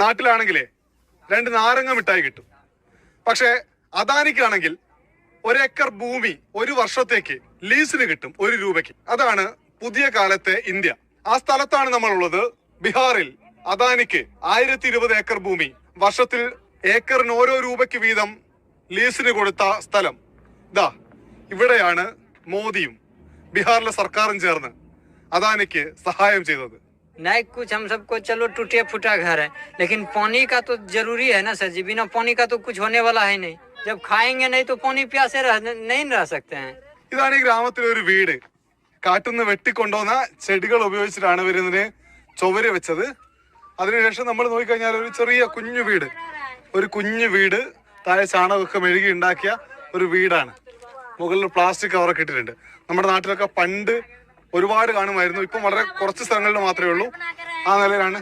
നാട്ടിലാണെങ്കിലേ 2 നാരങ്ങ മിഠായി കിട്ടും. പക്ഷെ അദാനിക്കാണെങ്കിൽ 1 ഏക്കർ ഭൂമി 1 വർഷത്തേക്ക് ലീസിന് കിട്ടും 1 രൂപയ്ക്ക്. അതാണ് പുതിയ കാലത്തെ ഇന്ത്യ. ആ സ്ഥലത്താണ് നമ്മളുള്ളത്. ബീഹാറിൽ അദാനിക്ക് 1020 ഏക്കർ ഭൂമി വർഷത്തിൽ ഏക്കറിന് ഓരോ രൂപയ്ക്ക് വീതം ലീസിന് കൊടുത്ത സ്ഥലം. ഇതാ ഇവിടെയാണ് മോദിയും ബീഹാറിലെ സർക്കാരും ചേർന്ന് അദാനിക്ക് സഹായം ചെയ്തത്. नहीं कुछ हम सबको चलो टूटे फूटा घर है, लेकिन पानी का तो जरूरी है ना सर जी. बिना पानी का तो कुछ होने वाला है नहीं. जब खाएंगे नहीं तो पानी प्यासे नहीं रह सकते हैं. ഇതാണ് ഈ ഗ്രാമത്തിലെ ഒരു വീട്. കാട്ടുനിന്ന് വെട്ടിക്കൊണ്ടുവന്ന ചെടികൾ ഉപയോഗിച്ചിട്ടാണ് ഇവരിതിന് ചുവര് വെച്ചത്. അതിനുശേഷം നമ്മൾ നോക്കിക്കഴിഞ്ഞാൽ ഒരു ചെറിയ കുഞ്ഞു വീട് താഴെ ചാണകമൊക്കെ മെഴുകി ഉണ്ടാക്കിയ ഒരു വീടാണ്. മുകളിൽ പ്ലാസ്റ്റിക് കവറൊക്കെ ഇട്ടിട്ടുണ്ട്. നമ്മുടെ നാട്ടിലൊക്കെ പണ്ട് ഒരുപാട് കാണുമായിരുന്നു. ഇപ്പം വളരെ കുറച്ച് സ്ഥലങ്ങളിൽ മാത്രമേ ഉള്ളൂ. ആ നിലയിലാണ്